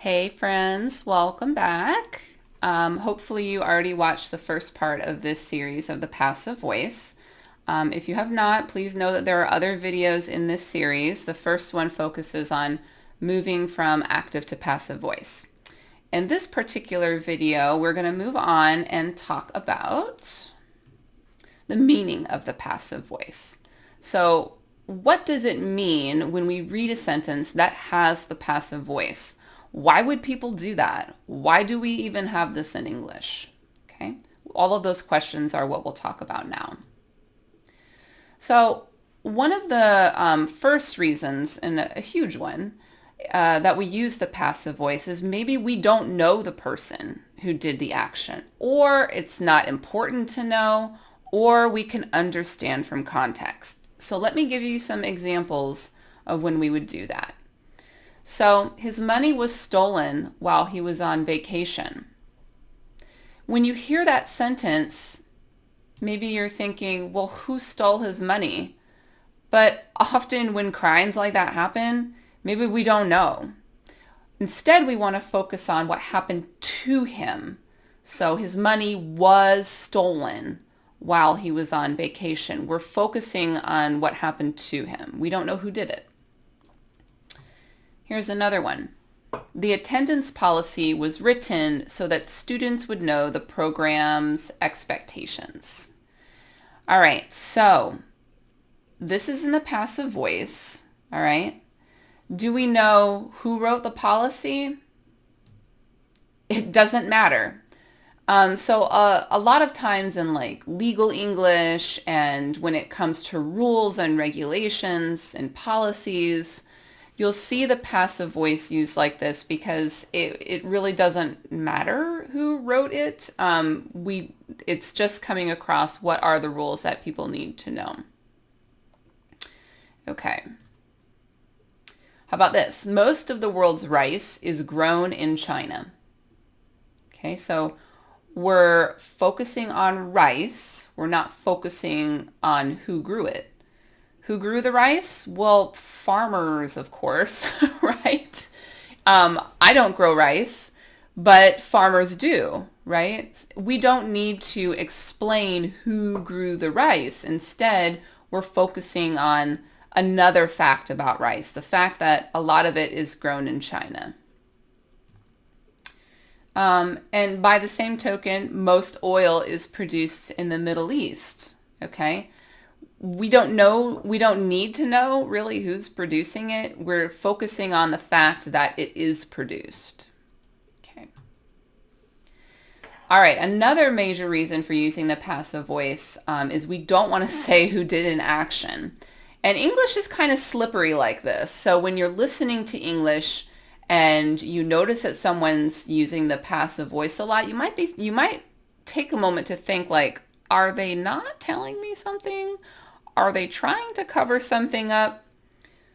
Hey friends, welcome back. Hopefully you already watched the first part of this series of the passive voice. If you have not, please know that there are other videos in this series. The first one focuses on moving from active to passive voice. In this particular video, we're going to move on and talk about the meaning of the passive voice. So what does it mean when we read a sentence that has the passive voice? Why would people do that? Why do we even have this in English? Okay, all of those questions are what we'll talk about now. So one of the first reasons, and a huge one, that we use the passive voice is maybe we don't know the person who did the action, or it's not important to know, or we can understand from context. So let me give you some examples of when we would do that. So his money was stolen while he was on vacation. When you hear that sentence, maybe you're thinking, well, who stole his money? But often when crimes like that happen, maybe we don't know. Instead, we want to focus on what happened to him. So his money was stolen while he was on vacation. We're focusing on what happened to him. We don't know who did it. Here's another one. The attendance policy was written so that students would know the program's expectations. All right, so this is in the passive voice, all right? Do we know who wrote the policy? It doesn't matter. So a lot of times in like legal English and when it comes to rules and regulations and policies, you'll see the passive voice used like this because it really doesn't matter who wrote it. It's just coming across what are the rules that people need to know. Okay. How about this? Most of the world's rice is grown in China. Okay, so we're focusing on rice. We're not focusing on who grew it. Who grew the rice? Well, farmers, of course, right? I don't grow rice, but farmers do, right? We don't need to explain who grew the rice. Instead, we're focusing on another fact about rice, the fact that a lot of it is grown in China. And by the same token, most oil is produced in the Middle East, okay? We don't need to know really who's producing it. We're focusing on the fact that it is produced. Okay. All right, another major reason for using the passive voice is we don't want to say who did an action. And English is kind of slippery like this. So when you're listening to English and you notice that someone's using the passive voice a lot, you might take a moment to think like, are they not telling me something? Are they trying to cover something up?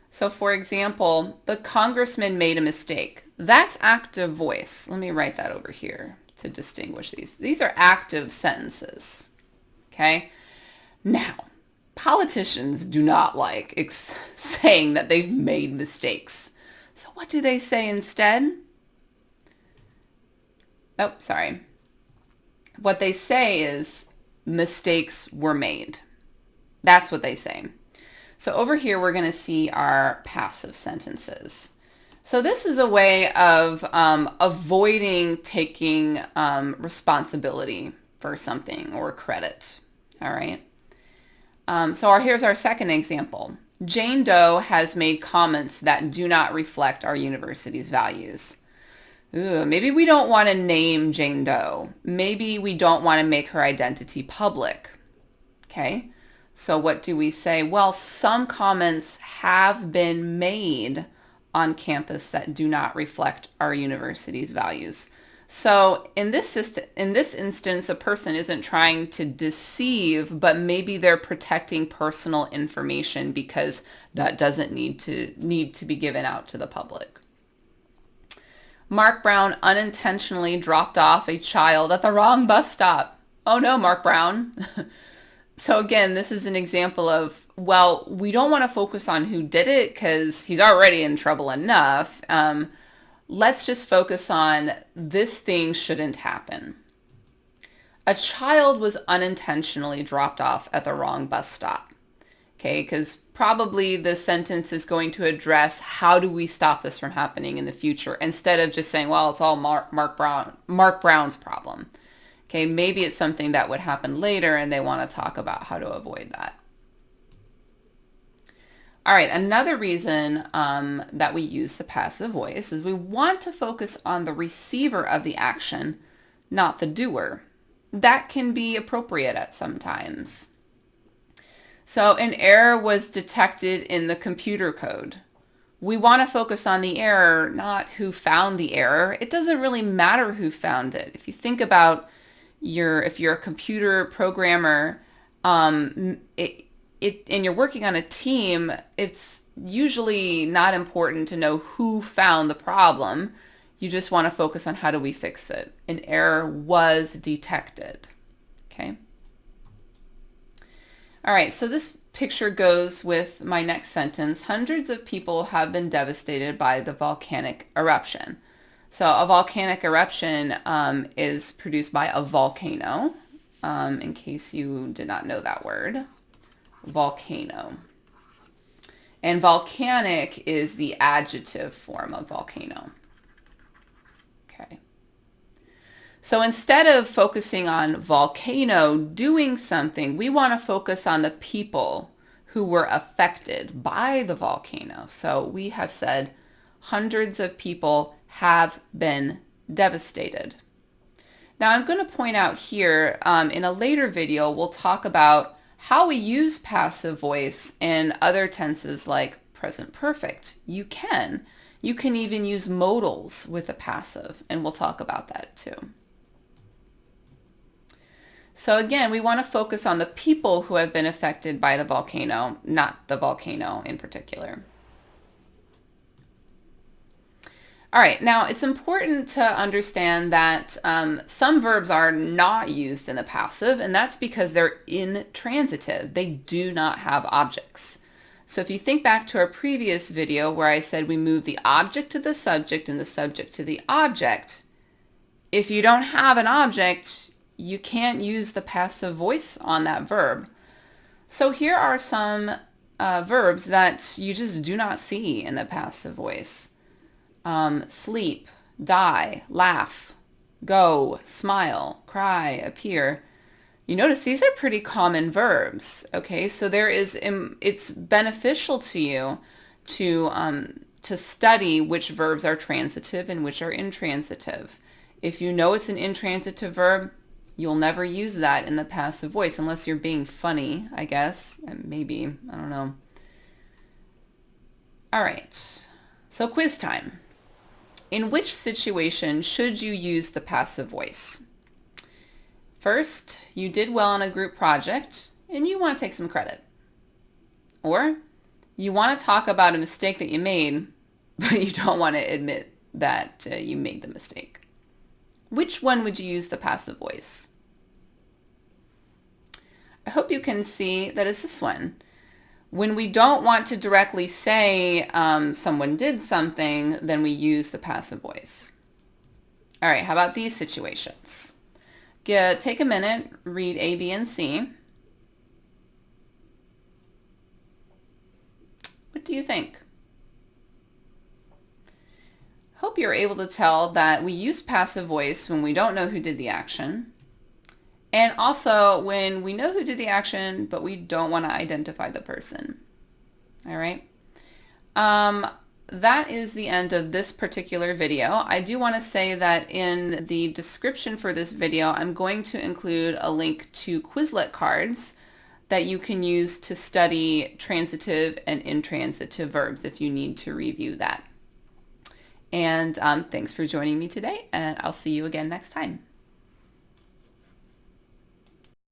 So for example, the congressman made a mistake. That's active voice. Let me write that over here to distinguish these. These are active sentences. Okay? Now, politicians do not like saying that they've made mistakes. So what do they say instead? Oh, sorry. What they say is mistakes were made. That's what they say. So over here, we're going to see our passive sentences. So this is a way of avoiding taking responsibility for something or credit. All right. Here's our second example. Jane Doe has made comments that do not reflect our university's values. Ooh, maybe we don't want to name Jane Doe. Maybe we don't want to make her identity public. Okay. So what do we say? Well, some comments have been made on campus that do not reflect our university's values. So in this instance, a person isn't trying to deceive, but maybe they're protecting personal information because that doesn't need to be given out to the public. Mark Brown unintentionally dropped off a child at the wrong bus stop. Oh no, Mark Brown. So again, this is an example of, well, we don't want to focus on who did it because he's already in trouble enough. let's just focus on this thing shouldn't happen. A child was unintentionally dropped off at the wrong bus stop. Okay, because probably the sentence is going to address how do we stop this from happening in the future instead of just saying, well, it's all Mark Brown's problem. Okay, maybe it's something that would happen later and they want to talk about how to avoid that. All right, another reason that we use the passive voice is we want to focus on the receiver of the action, not the doer. That can be appropriate at some times. So an error was detected in the computer code. We want to focus on the error, not who found the error. It doesn't really matter who found it. If you think about if you're a computer programmer, and you're working on a team, it's usually not important to know who found the problem. You just want to focus on how do we fix it. An error was detected. Okay. All right, so this picture goes with my next sentence. Hundreds of people have been devastated by the volcanic eruption. So a volcanic eruption is produced by a volcano, in case you did not know that word. Volcano. And volcanic is the adjective form of volcano. Okay. So instead of focusing on volcano doing something, we want to focus on the people who were affected by the volcano. So we have said hundreds of people have been devastated. Now I'm going to point out here, in a later video, we'll talk about how we use passive voice in other tenses like present perfect. You can even use modals with the passive, and we'll talk about that too. So again, we want to focus on the people who have been affected by the volcano, not the volcano in particular. All right, now it's important to understand that some verbs are not used in the passive, and that's because they're intransitive. They do not have objects. So if you think back to our previous video where I said we move the object to the subject and the subject to the object, if you don't have an object, you can't use the passive voice on that verb. So here are some verbs that you just do not see in the passive voice. Sleep, die, laugh, go, smile, cry, appear. You notice these are pretty common verbs, okay? So it's beneficial to you to study which verbs are transitive and which are intransitive. If you know it's an intransitive verb, you'll never use that in the passive voice unless you're being funny, I guess. Maybe, I don't know. All right, so quiz time. In which situation should you use the passive voice? First, you did well on a group project and you want to take some credit. Or you want to talk about a mistake that you made, but you don't want to admit that you made the mistake. Which one would you use the passive voice? I hope you can see that it's this one. When we don't want to directly say someone did something, then we use the passive voice. All right, how about these situations? Take a minute, read A, B, and C. What do you think? Hope you're able to tell that we use passive voice when we don't know who did the action, and also when we know who did the action, but we don't want to identify the person. All right. That is the end of this particular video. I do want to say that in the description for this video, I'm going to include a link to Quizlet cards that you can use to study transitive and intransitive verbs if you need to review that. And thanks for joining me today, and I'll see you again next time.